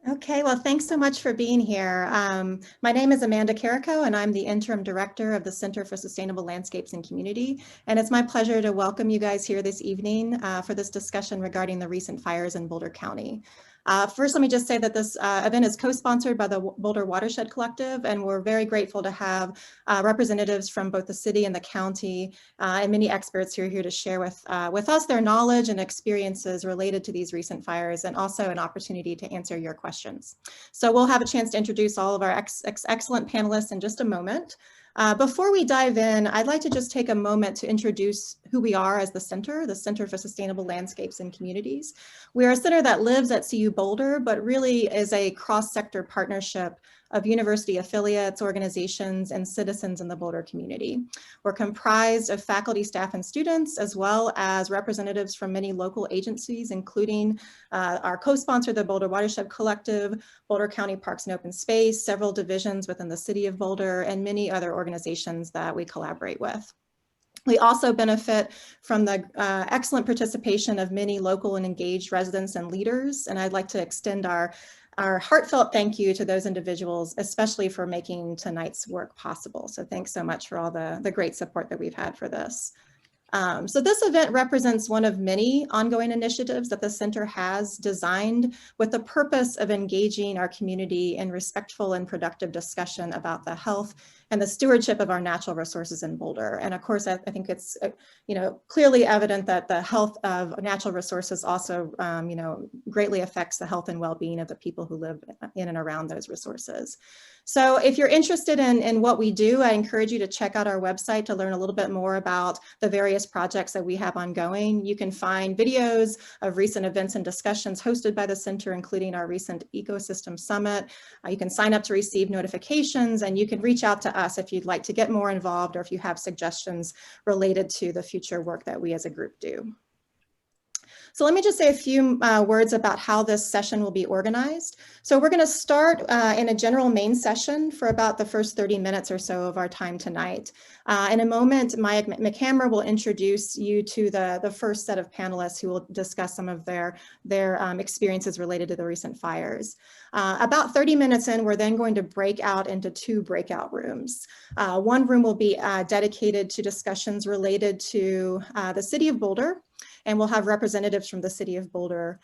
Okay, well, thanks so much for being here. My name is Amanda Carrico, and I'm the Interim Director of the Center for Sustainable Landscapes and Community. And it's my pleasure to welcome you guys here this evening for this discussion regarding the recent fires in Boulder County. First, let me just say that this event is co-sponsored by the Boulder Watershed Collective, and we're very grateful to have representatives from both the city and the county and many experts who are here to share with us their knowledge and experiences related to these recent fires, and also an opportunity to answer your questions. So we'll have a chance to introduce all of our excellent panelists in just a moment. Before we dive in, I'd like to just take a moment to introduce who we are as the Center for Sustainable Landscapes and Communities. We are a center that lives at CU Boulder, but really is a cross-sector partnership of university affiliates, organizations, and citizens in the Boulder community. We're comprised of faculty, staff, and students, as well as representatives from many local agencies, including our co-sponsor, the Boulder Watershed Collective, Boulder County Parks and Open Space, several divisions within the city of Boulder, and many other organizations that we collaborate with. We also benefit from the excellent participation of many local and engaged residents and leaders, and I'd like to extend our heartfelt thank you to those individuals, especially for making tonight's work possible. So thanks so much for all the great support that we've had for this. So this event represents one of many ongoing initiatives that the center has designed with the purpose of engaging our community in respectful and productive discussion about the health and the stewardship of our natural resources in Boulder. And of course, I think it's clearly evident that the health of natural resources also greatly affects the health and well-being of the people who live in and around those resources. So if you're interested in what we do, I encourage you to check out our website to learn a little bit more about the various projects that we have ongoing. You can find videos of recent events and discussions hosted by the center, including our recent Ecosystem Summit. You can sign up to receive notifications, and you can reach out to us if you'd like to get more involved or if you have suggestions related to the future work that we as a group do. So let me just say a few words about how this session will be organized. So we're going to start in a general main session for about the first 30 minutes or so of our time tonight. In a moment, Maya McHammer will introduce you to the first set of panelists who will discuss some of their experiences related to the recent fires. About 30 minutes in, we're then going to break out into two breakout rooms. One room will be dedicated to discussions related to the city of Boulder, and we'll have representatives from the city of Boulder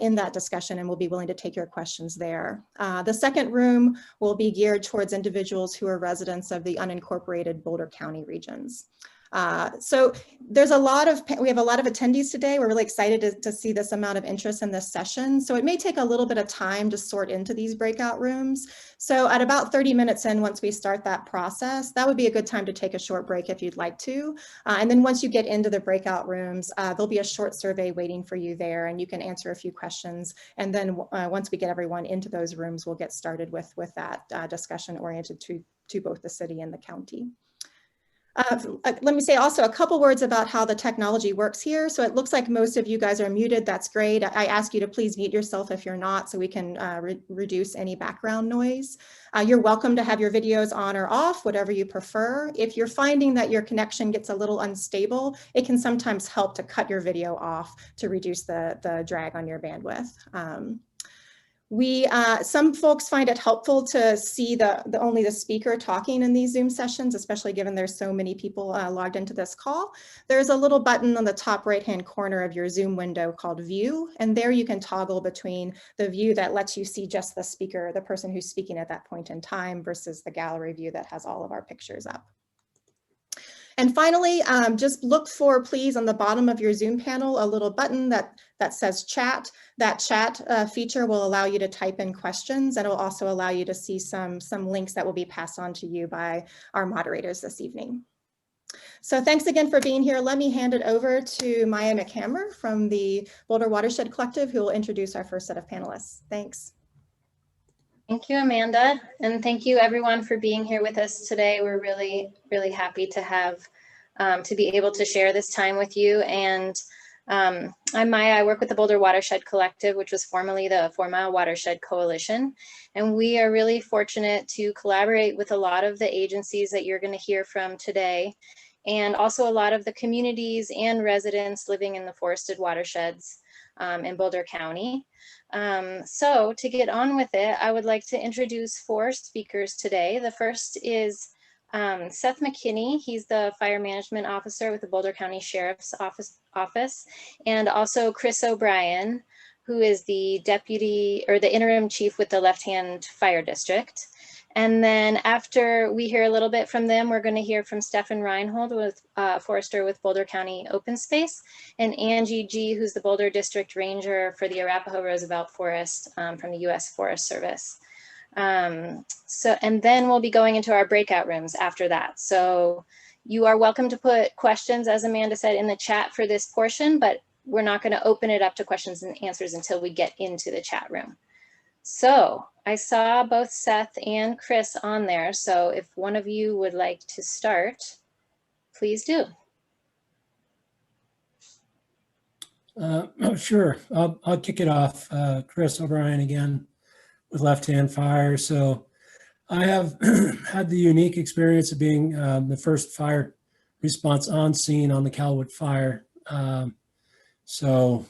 in that discussion, and we'll be willing to take your questions there. The second room will be geared towards individuals who are residents of the unincorporated Boulder County regions. So we have a lot of attendees today. We're really excited to see this amount of interest in this session. So it may take a little bit of time to sort into these breakout rooms. So at about 30 minutes in, once we start that process, that would be a good time to take a short break if you'd like to. And then once you get into the breakout rooms, there'll be a short survey waiting for you there, and you can answer a few questions. And then once we get everyone into those rooms, we'll get started with that discussion oriented to both the city and the county. Let me say also a couple words about how the technology works here. So it looks like most of you guys are muted. That's great. I ask you to please mute yourself if you're not, so we can reduce any background noise. You're welcome to have your videos on or off, whatever you prefer. If you're finding that your connection gets a little unstable, it can sometimes help to cut your video off to reduce the drag on your bandwidth. Some folks find it helpful to see only the speaker talking in these Zoom sessions, especially given there's so many people logged into this call. There's a little button on the top right-hand corner of your Zoom window called View, and there you can toggle between the view that lets you see just the speaker, the person who's speaking at that point in time, versus the gallery view that has all of our pictures up. And finally, just look for, please, on the bottom of your Zoom panel, a little button that says chat. That chat feature will allow you to type in questions, and it will also allow you to see some links that will be passed on to you by our moderators this evening. So thanks again for being here. Let me hand it over to Maya McHammer from the Boulder Watershed Collective, who will introduce our first set of panelists. Thanks. Thank you, Amanda, and thank you everyone for being here with us today. We're really, really happy to have, to be able to share this time with you. And I'm Maya. I work with the Boulder Watershed Collective, which was formerly the 4 Mile Watershed Coalition. And we are really fortunate to collaborate with a lot of the agencies that you're going to hear from today, and also a lot of the communities and residents living in the forested watersheds. in Boulder County. So to get on with it, I would like to introduce 4 speakers today. The first is Seth McKinney. He's the Fire Management Officer with the Boulder County Sheriff's Office, and also Chris O'Brien, who is the deputy or the interim chief with the Left Hand Fire District. And then after we hear a little bit from them, we're going to hear from Stefan Reinhold, with forester with Boulder County Open Space, and Angie G, who's the Boulder District Ranger for the Arapahoe Roosevelt Forest from the U.S. Forest Service. And then we'll be going into our breakout rooms after that. So you are welcome to put questions, as Amanda said, in the chat for this portion, but we're not going to open it up to questions and answers until we get into the chat room. So I saw both Seth and Chris on there. So if one of you would like to start, please do. Sure, I'll kick it off. Chris O'Brien again with Left Hand Fire. So I have had the unique experience of being the first fire response on scene on the Calwood fire. So,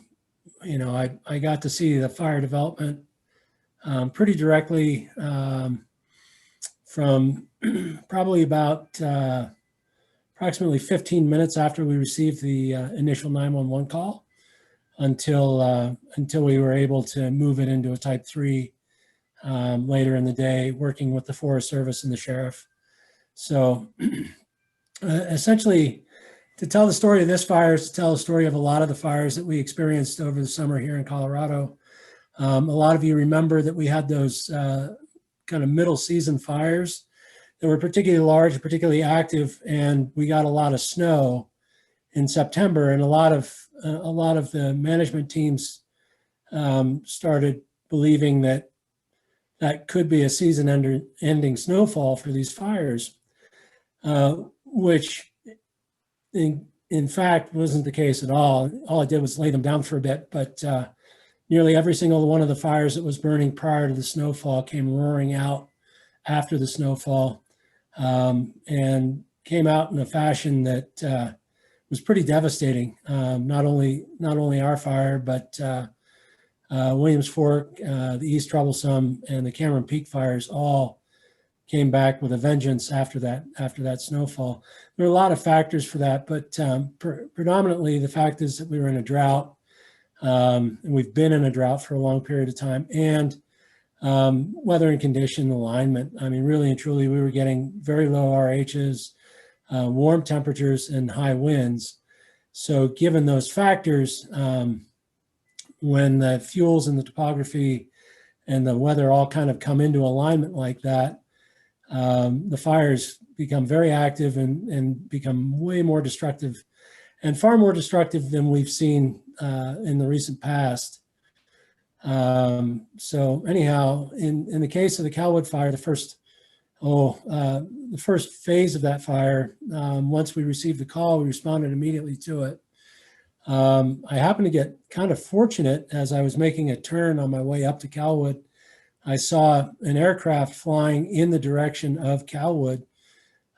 you know, I got to see the fire development pretty directly from probably about approximately 15 minutes after we received the initial 911 call until we were able to move it into a type 3 later in the day, working with the Forest Service and the sheriff. So essentially, to tell the story of this fire is to tell the story of a lot of the fires that we experienced over the summer here in Colorado. A lot of you remember that we had those kind of middle season fires that were particularly large, particularly active, and we got a lot of snow in September, and a lot of the management teams started believing that that could be a season-ending snowfall for these fires, which in fact wasn't the case at all. All I did was lay them down for a bit, but nearly every single one of the fires that was burning prior to the snowfall came roaring out after the snowfall, and came out in a fashion that was pretty devastating. Not only our fire, but Williams Fork, the East Troublesome, and the Cameron Peak fires all came back with a vengeance after that snowfall. There are a lot of factors for that, but predominantly the fact is that we were in a drought, and we've been in a drought for a long period of time, and weather and condition alignment. I mean, really and truly, we were getting very low RHs, warm temperatures, and high winds. So given those factors, when the fuels and the topography and the weather all kind of come into alignment like that, the fires become very active and become way more destructive, and far more destructive than we've seen in the recent past. So anyhow, in the case of the Calwood fire, the first phase of that fire, once we received the call, we responded immediately to it. I happened to get kind of fortunate as I was making a turn on my way up to Calwood. I saw an aircraft flying in the direction of Calwood.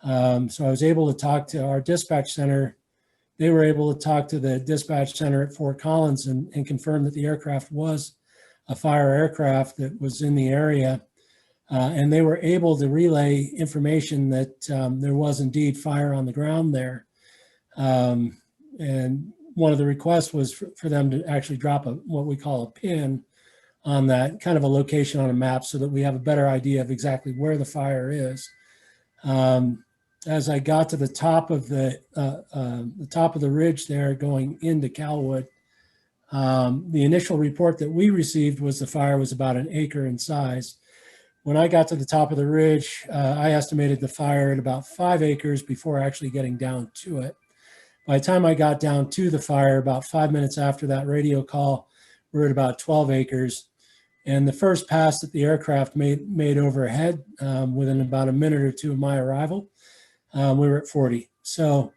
So I was able to talk to our dispatch center. They were able to talk to the dispatch center at Fort Collins and confirm that the aircraft was a fire aircraft that was in the area. And they were able to relay information that there was indeed fire on the ground there. And one of the requests was for them to actually drop what we call a pin on that, kind of a location on a map, so that we have a better idea of exactly where the fire is. As I got to the top of the ridge there going into Calwood, the initial report that we received was the fire was about an acre in size. When I got to the top of the ridge, I estimated the fire at about 5 acres before actually getting down to it. By the time I got down to the fire, about 5 minutes after that radio call, we're at about 12 acres. And the first pass that the aircraft made overhead, within about a minute or two of my arrival, we were at 40. So,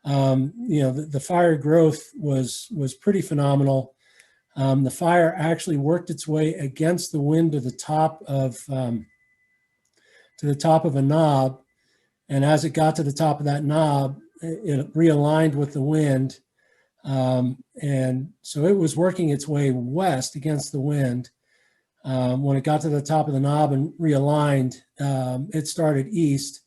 you know, the fire growth was pretty phenomenal. The fire actually worked its way against the wind to the top of a knob, and as it got to the top of that knob, it realigned with the wind, And so it was working its way west against the wind. When it got to the top of the knob and realigned, it started east,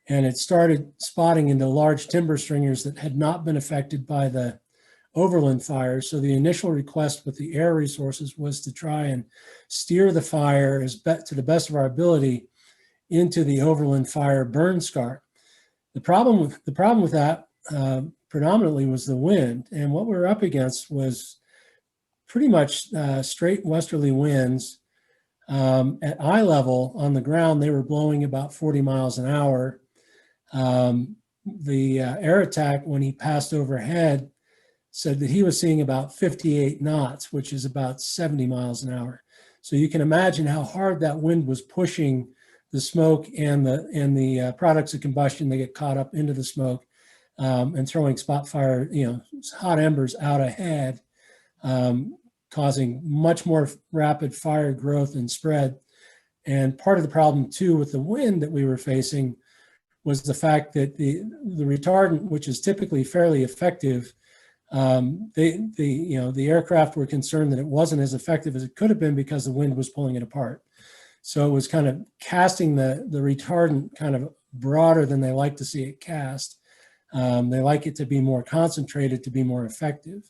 and it started spotting into large timber stringers that had not been affected by the overland fire. So the initial request with the air resources was to try and steer the fire to the best of our ability into the overland fire burn scar. The problem with that predominantly was the wind, and what we were up against was pretty much straight westerly winds. At eye level on the ground, they were blowing about 40 miles an hour. The air attack, when he passed overhead, said that he was seeing about 58 knots, which is about 70 miles an hour. So you can imagine how hard that wind was pushing the smoke and the products of combustion that get caught up into the smoke, and throwing spot fire, hot embers out ahead, causing much more rapid fire growth and spread. And part of the problem too with the wind that we were facing was the fact that the retardant, which is typically fairly effective, the aircraft were concerned that it wasn't as effective as it could have been because the wind was pulling it apart. So it was kind of casting the retardant kind of broader than they like to see it cast. They like it to be more concentrated to be more effective.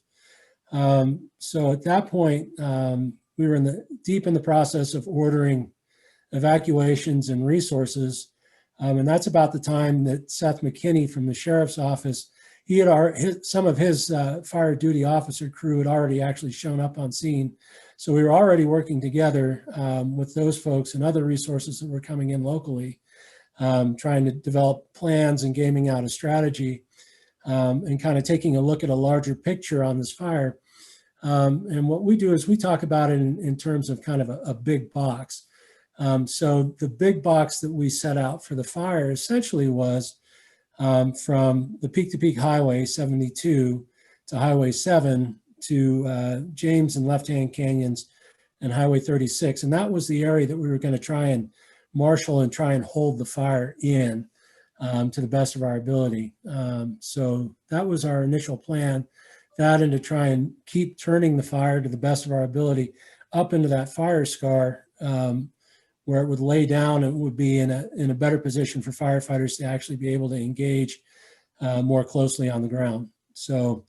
So at that point, we were deep in the process of ordering evacuations and resources. And that's about the time that Seth McKinney from the sheriff's office, some of his fire duty officer crew had already actually shown up on scene. So we were already working together with those folks and other resources that were coming in locally, trying to develop plans and gaming out a strategy, and kind of taking a look at a larger picture on this fire. And what we do is we talk about it in terms of kind of a big box. So the big box that we set out for the fire essentially was from the peak-to-peak highway 72 to Highway 7 to James and Left-Hand Canyons and Highway 36. And that was the area that we were going to try and marshal and try and hold the fire in to the best of our ability. So that was our initial plan, that and to try and keep turning the fire to the best of our ability up into that fire scar, where it would lay down and would be in a better position for firefighters to actually be able to engage more closely on the ground. So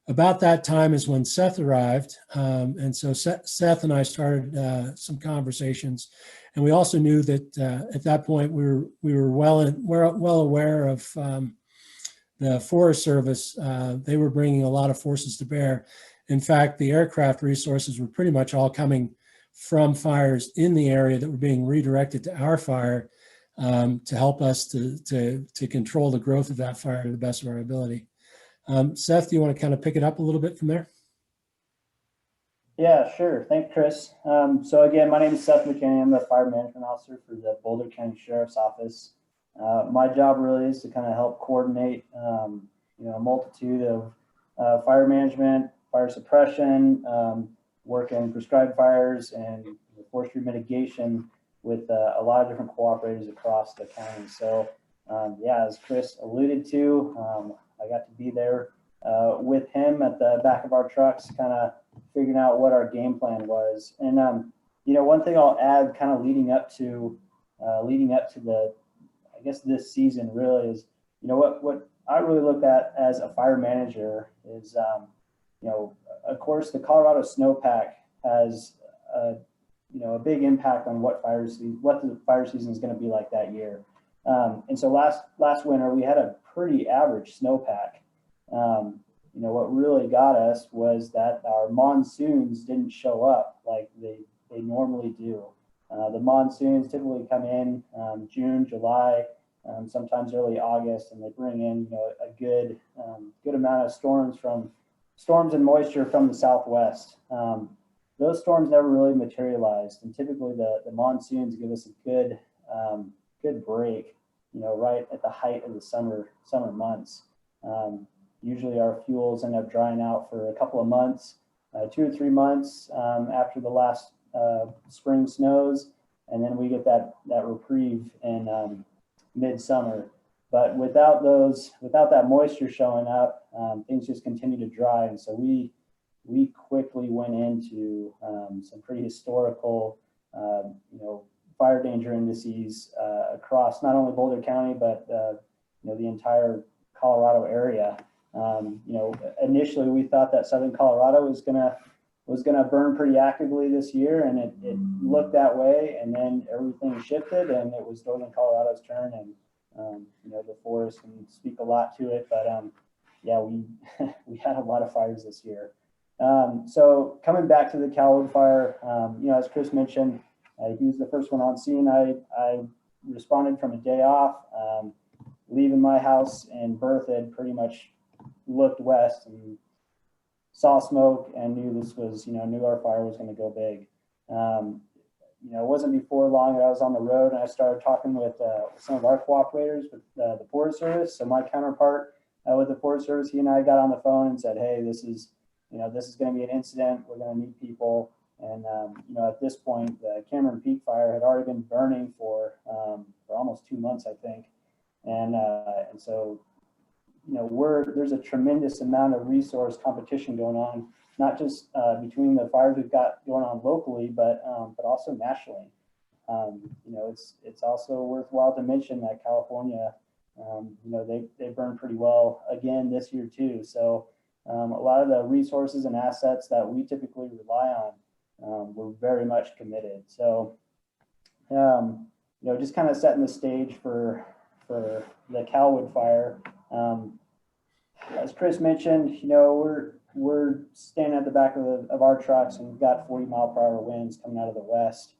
about that time is when Seth arrived. And so Seth and I started some conversations. And we also knew that at that point we were well aware of the Forest Service. They were bringing a lot of forces to bear. In fact, the aircraft resources were pretty much all coming from fires in the area that were being redirected to our fire to help us to control the growth of that fire to the best of our ability. Seth, do you want to kind of pick it up a little bit from there? Yeah, sure. Thanks, Chris. So again, my name is Seth McKinney. I'm the Fire Management Officer for the Boulder County Sheriff's Office. My job really is to kind of help coordinate, a multitude of fire management, fire suppression, work in prescribed fires, and forestry mitigation with a lot of different cooperators across the county. So yeah, as Chris alluded to, I got to be there with him at the back of our trucks, kind of figuring out what our game plan was. And one thing I'll add, kind of leading up to the, I guess this season really is, what I really look at as a fire manager is, of course, the Colorado snowpack has a big impact on what the fire season is going to be like that year. And so last winter we had a pretty average snowpack. What really got us was that our monsoons didn't show up like they normally do. The monsoons typically come in June, July, sometimes early August, and they bring in a good amount of storms and moisture from the southwest. Those storms never really materialized, and typically the monsoons give us a good break, right at the height of the summer months. Usually our fuels end up drying out for a couple of months, 2 or 3 months after the last spring snows, and then we get that reprieve in midsummer. but without that moisture showing up, things just continue to dry. And so we quickly went into some pretty historical, fire danger indices across not only Boulder County, but the entire Colorado area. Initially we thought that Southern Colorado was gonna burn pretty actively this year, and it looked that way. And then everything shifted, and it was Northern Colorado's turn. And the forest can speak a lot to it, but yeah, we had a lot of fires this year. So coming back to the Cal Wildfire, as Chris mentioned, he was the first one on scene. I responded from a day off, leaving my house in Berthoud, pretty much looked west and saw smoke and knew this was, knew our fire was going to go big. It wasn't before long that I was on the road, and I started talking with some of our cooperators with the Forest Service. So my counterpart with the Forest Service, he and I got on the phone and said, hey, this is going to be an incident. We're going to need people. And, at this point, the Cameron Peak fire had already been burning for almost 2 months, I think. And so, there's a tremendous amount of resource competition going on, not just between the fires we've got going on locally, but also nationally. It's also worthwhile to mention that California, they burn pretty well again this year too. So a lot of the resources and assets that we typically rely on, we're very much committed. So, just kind of setting the stage for the Calwood fire. As Chris mentioned, we're standing at the back of our trucks, and we've got 40-mile-per-hour winds coming out of the west.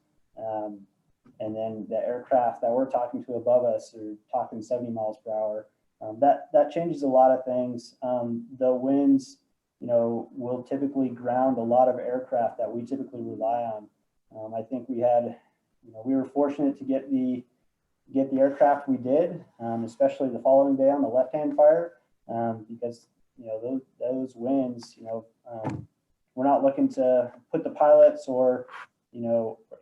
And then the aircraft that we're talking to above us are talking 70 miles per hour. That changes a lot of things. The winds, will typically ground a lot of aircraft that we typically rely on. I think we were fortunate to get the aircraft we did, especially the following day on the left-hand fire, because those winds, we're not looking to put the pilots or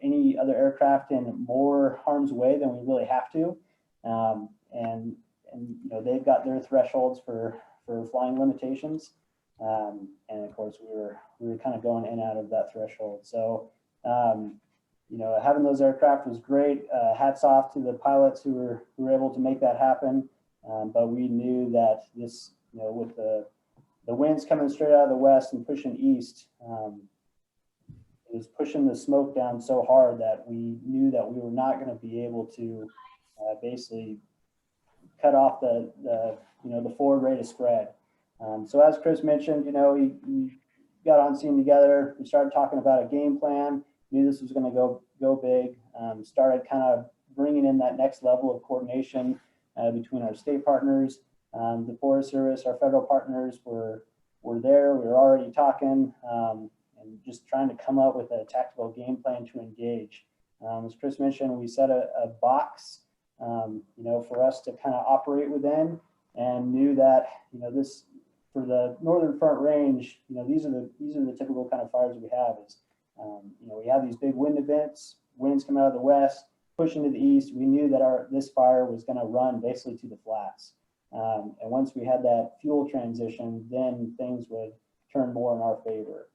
any other aircraft in more harm's way than we really have to, and they've got their thresholds for flying limitations, and of course we were kind of going in and out of that threshold. So having those aircraft was great. Hats off to the pilots who were able to make that happen. But we knew that this, with the winds coming straight out of the west and pushing east, it was pushing the smoke down so hard that we knew that we were not going to be able to basically cut off the forward rate of spread. So as Chris mentioned, we got on scene together. We started talking about a game plan. Knew this was going to go big. Started kind of bringing in that next level of coordination between our state partners, the Forest Service, our federal partners were there. We were already talking and just trying to come up with a tactical game plan to engage. As Chris mentioned, we set a box, for us to kind of operate within, and knew that this, for the Northern Front Range, these are the typical kind of fires we have. We have these big wind events, winds come out of the west, push into the east. We knew that this fire was going to run basically to the flats. And once we had that fuel transition, then things would turn more in our favor.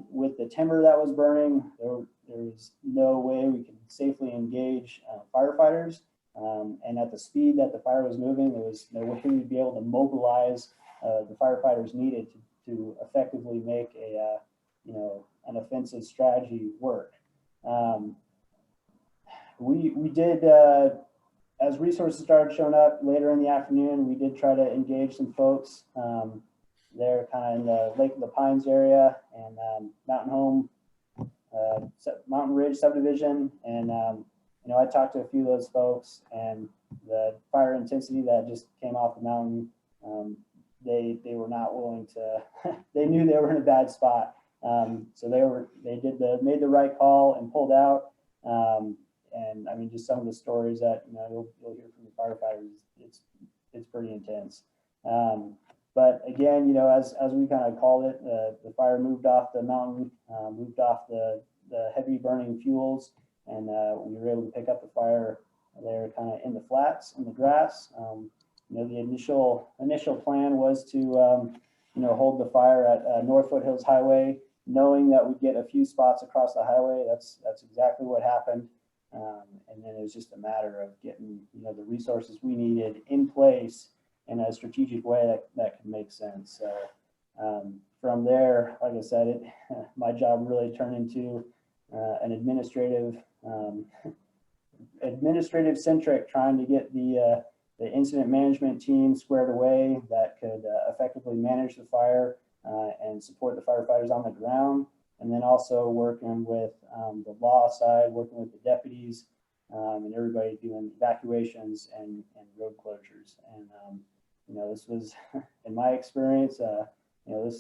With the timber that was burning, there was no way we could safely engage firefighters. And at the speed that the fire was moving, there was no way we'd be able to mobilize the firefighters needed to effectively make an offensive strategy work. We did, as resources started showing up later in the afternoon, we did try to engage some folks. They're kind of in the Lake of the Pines area and Mountain Ridge subdivision. And, I talked to a few of those folks, and the fire intensity that just came off the mountain, they were not willing to, they knew they were in a bad spot. So they made the right call and pulled out. And I mean, just some of the stories that, you'll hear from the firefighters, it's pretty intense. But again, as we kind of called it, the fire moved off the mountain, moved off the heavy burning fuels, and we were able to pick up the fire They're kind of in the flats, in the grass. You know, the initial plan was to, you know, hold the fire at North Foothills Highway, knowing that we'd get a few spots across the highway. That's exactly what happened. And then it was just a matter of getting, you know, the resources we needed in place in a strategic way that could make sense. So from there, like I said, my job really turned into an administrative centric, trying to get the incident management team squared away that could effectively manage the fire and support the firefighters on the ground. And then also working with the law side, working with the deputies and everybody doing evacuations and road closures. And, you know, this was, in my experience, you know,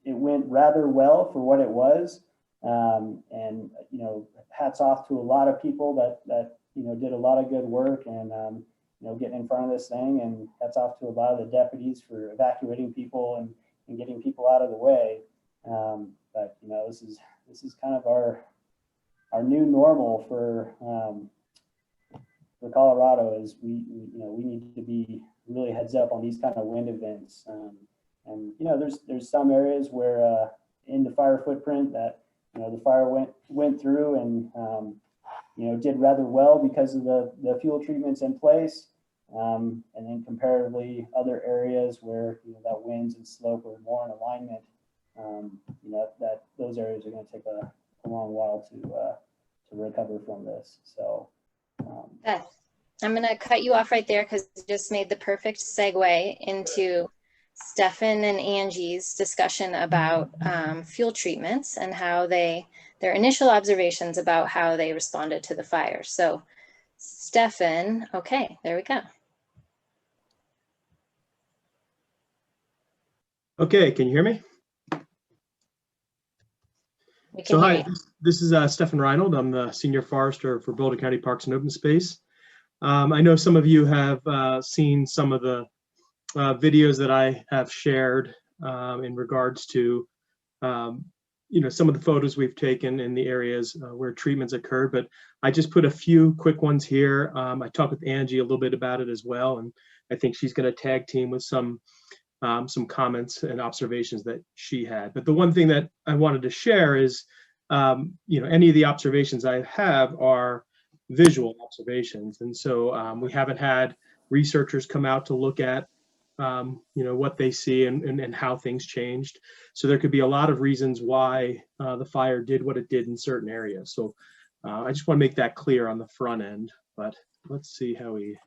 it went rather well for what it was. And, you know, hats off to a lot of people that, you know, did a lot of good work and, you know, getting in front of this thing, and hats off to a lot of the deputies for evacuating people and getting people out of the way. But, you know, this is kind of our new normal for Colorado. Is we need to be really heads up on these kind of wind events. And, you know, there's some areas where in the fire footprint that, you know, the fire went through and, you know, did rather well because of the fuel treatments in place. And then comparatively other areas where, you know, that winds and slope are more in alignment, you know, that those areas are going to take a long while to recover from this. So, Beth, I'm going to cut you off right there because you just made the perfect segue into Stefan and Angie's discussion about fuel treatments and how their initial observations about how they responded to the fire. So Stefan, okay, there we go. Okay, can you hear me? We can So hear hi, you. this is Stefan Reinold. I'm the Senior Forester for Boulder County Parks and Open Space. I know some of you have seen some of the videos that I have shared in regards to you know, some of the photos we've taken in the areas where treatments occurred, but I just put a few quick ones here. I talked with Angie a little bit about it as well, and I think she's going to tag team with some comments and observations that she had. But the one thing that I wanted to share is, you know, any of the observations I have are visual observations. And so we haven't had researchers come out to look at, you know, what they see and how things changed. So there could be a lot of reasons why the fire did what it did in certain areas. So I just want to make that clear on the front end, but let's see how we.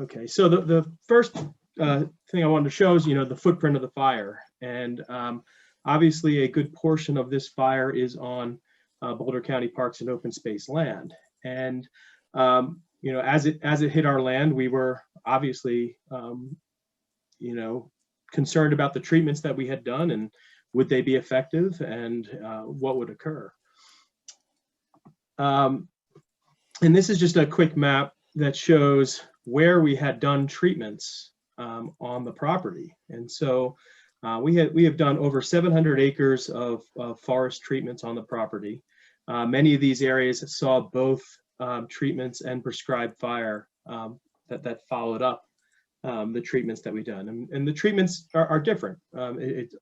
Okay, so the first thing I wanted to show is, you know, the footprint of the fire. And obviously a good portion of this fire is on Boulder County Parks and Open Space land. And, you know, as it hit our land, we were obviously, you know, concerned about the treatments that we had done and would they be effective and what would occur. And this is just a quick map that shows where we had done treatments on the property. And so we have done over 700 acres of forest treatments on the property. Many of these areas saw both treatments and prescribed fire that followed up the treatments that we've done. And the treatments are different.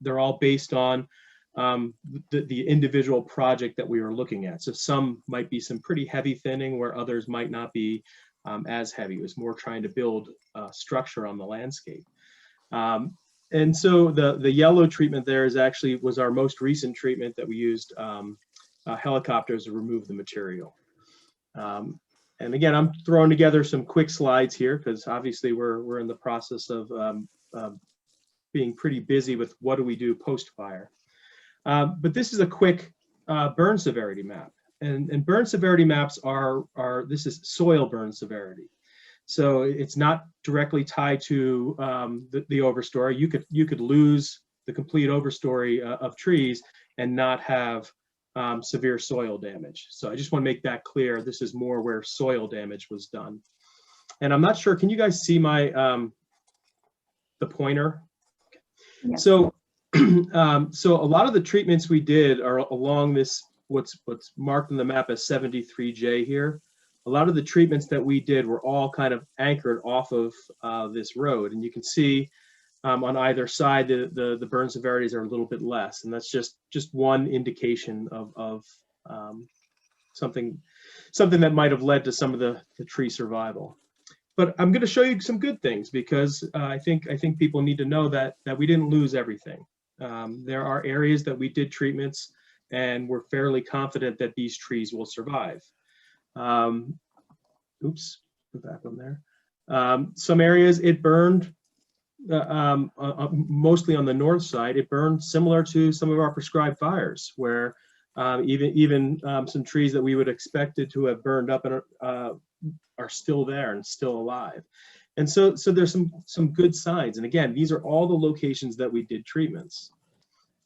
They're all based on the individual project that we were looking at. So some might be some pretty heavy thinning where others might not be as heavy. It was more trying to build structure on the landscape. And so the yellow treatment there was our most recent treatment that we used helicopters to remove the material. And again, I'm throwing together some quick slides here because obviously we're in the process of being pretty busy with what do we do post-fire. But this is a quick burn severity map. And burn severity maps this is soil burn severity. So it's not directly tied to the overstory. You could lose the complete overstory of trees and not have severe soil damage. So I just want to make that clear. This is more where soil damage was done. And I'm not sure, can you guys see my the pointer? Yeah. So so a lot of the treatments we did are along this what's marked on the map as 73J here. A lot of the treatments that we did were all kind of anchored off of this road, and you can see on either side the burn severities are a little bit less, and that's just one indication of something that might have led to some of the tree survival. But I'm going to show you some good things, because I think people need to know that we didn't lose everything. There are areas that we did treatments, and we're fairly confident that these trees will survive. Oops, put that one there. Some areas it burned, mostly on the north side. It burned similar to some of our prescribed fires, where even some trees that we would expected to have burned up and are still there and still alive. And so there's some good signs. And again, these are all the locations that we did treatments.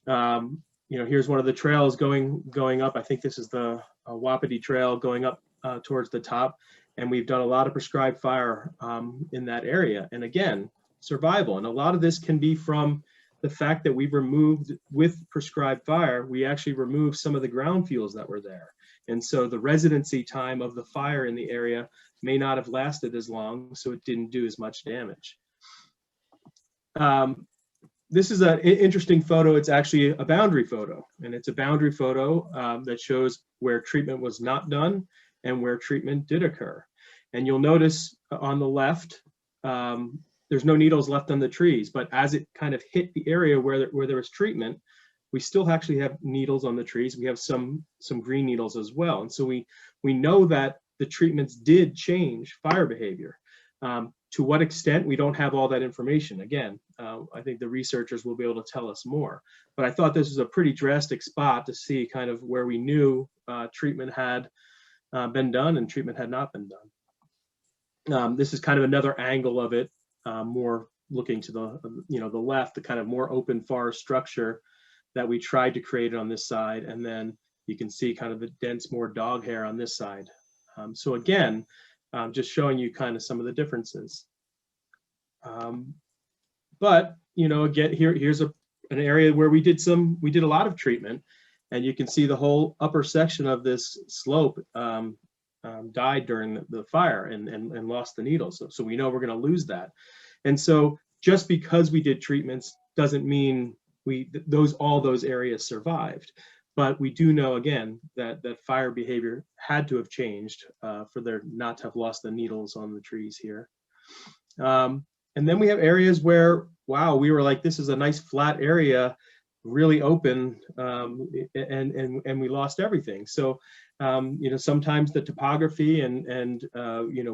Here's one of the trails going up. I think this is the Wapiti Trail going up towards the top. And we've done a lot of prescribed fire in that area. And again, survival. And a lot of this can be from the fact that we've removed, with prescribed fire, we actually removed some of the ground fuels that were there. And so the residency time of the fire in the area may not have lasted as long, so it didn't do as much damage. This is an interesting photo. It's actually a boundary photo, and it's a boundary photo that shows where treatment was not done and where treatment did occur. And you'll notice on the left, there's no needles left on the trees, but as it kind of hit the area where there was treatment, we still actually have needles on the trees. We have some green needles as well. And so we know that the treatments did change fire behavior. To what extent, we don't have all that information. Again, I think the researchers will be able to tell us more. But I thought this was a pretty drastic spot to see kind of where we knew treatment had been done and treatment had not been done. This is kind of another angle of it, more looking to the left, the kind of more open forest structure that we tried to create on this side. And then you can see kind of the dense, more dog hair on this side. So again, just showing you kind of some of the differences. But again, here's an area where we did a lot of treatment, and you can see the whole upper section of this slope died during the fire and lost the needles. So we know we're going to lose that. And so just because we did treatments doesn't mean all those areas survived. But we do know, again, that fire behavior had to have changed for there not to have lost the needles on the trees here. And then we have areas where, wow, we were like, this is a nice flat area, really open, and we lost everything. So, sometimes the topography and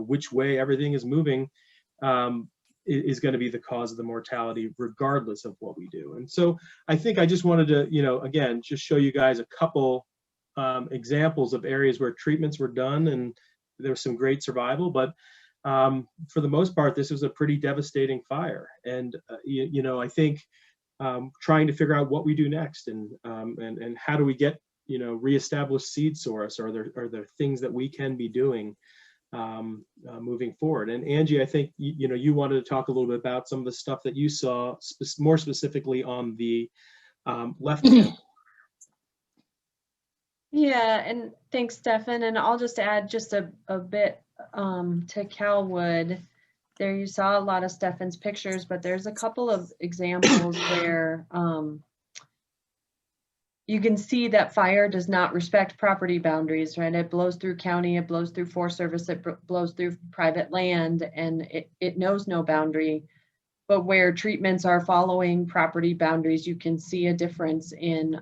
which way everything is moving is going to be the cause of the mortality, regardless of what we do. And so I think I just wanted to, again, just show you guys a couple examples of areas where treatments were done and there was some great survival. But for the most part, this was a pretty devastating fire. And, I think trying to figure out what we do next and how do we get, reestablish seed source, are there things that we can be doing moving forward. And Angie, I think you wanted to talk a little bit about some of the stuff that you saw more specifically on the left hand. Yeah, and thanks, Stefan. And I'll just add just a bit to Calwood. There you saw a lot of Stefan's pictures, but there's a couple of examples where you can see that fire does not respect property boundaries, right? It blows through county, it blows through Forest Service, it blows through private land, and it knows no boundary. But where treatments are following property boundaries, you can see a difference in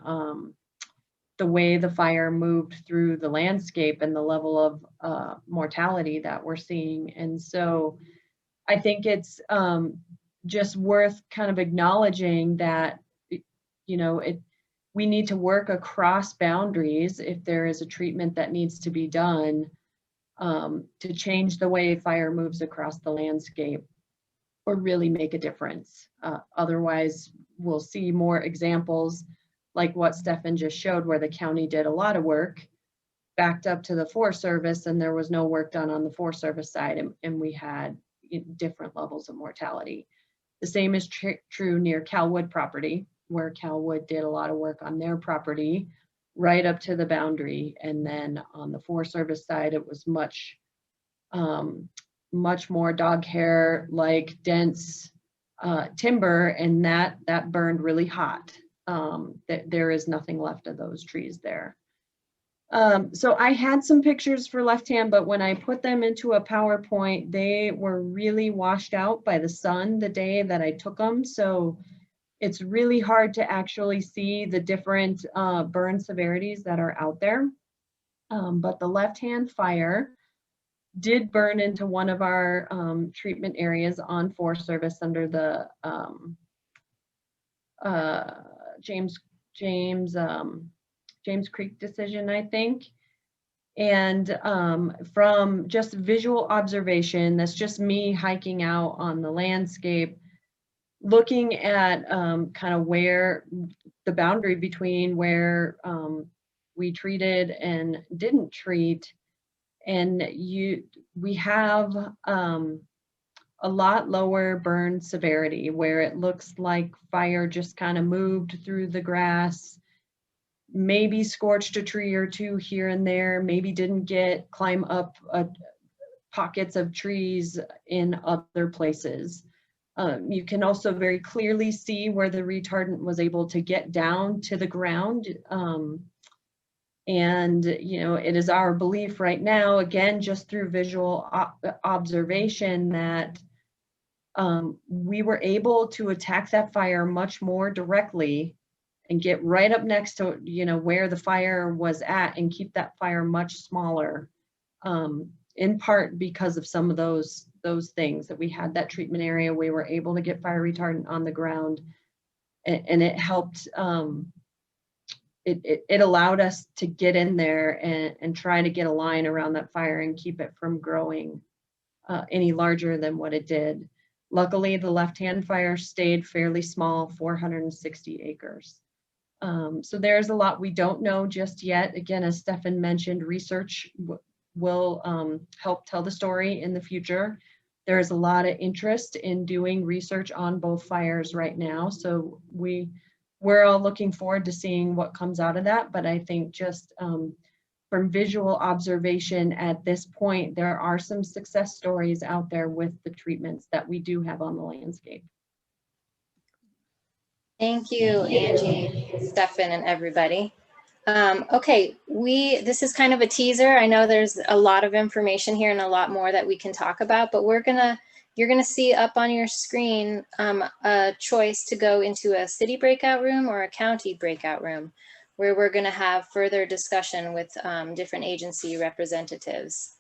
the way the fire moved through the landscape and the level of mortality that we're seeing. And so I think it's just worth kind of acknowledging that, we need to work across boundaries if there is a treatment that needs to be done to change the way fire moves across the landscape or really make a difference. Otherwise, we'll see more examples like what Stefan just showed, where the county did a lot of work, backed up to the Forest Service, and there was no work done on the Forest Service side, and we had different levels of mortality. The same is true near Calwood property, where Calwood did a lot of work on their property, right up to the boundary. And then on the Forest Service side, it was much more dog hair like dense timber, and that burned really hot. There is nothing left of those trees there. So I had some pictures for left hand, but when I put them into a PowerPoint, they were really washed out by the sun the day that I took them. So it's really hard to actually see the different burn severities that are out there. But the left-hand fire did burn into one of our treatment areas on Forest Service under the James Creek decision, I think. And from just visual observation, that's just me hiking out on the landscape, looking at kind of where the boundary between where we treated and didn't treat. And we have a lot lower burn severity, where it looks like fire just kind of moved through the grass, maybe scorched a tree or two here and there, maybe didn't climb up pockets of trees in other places. You can also very clearly see where the retardant was able to get down to the ground. And, you know, it is our belief right now, again, just through visual observation, that we were able to attack that fire much more directly and get right up next to, you know, where the fire was at and keep that fire much smaller, in part because of some of those things that we had. That treatment area, we were able to get fire retardant on the ground, and it helped. It allowed us to get in there and try to get a line around that fire and keep it from growing any larger than what it did. Luckily, the left-hand fire stayed fairly small, 460 acres. So there's a lot we don't know just yet. Again, as Stefan mentioned, research will help tell the story in the future. There's a lot of interest in doing research on both fires right now. So we're all looking forward to seeing what comes out of that. But I think just from visual observation at this point, there are some success stories out there with the treatments that we do have on the landscape. Thank you, Angie, Stefan, and everybody. Okay, this is kind of a teaser. I know there's a lot of information here and a lot more that we can talk about, but you're gonna see up on your screen a choice to go into a city breakout room or a county breakout room, where we're gonna have further discussion with different agency representatives.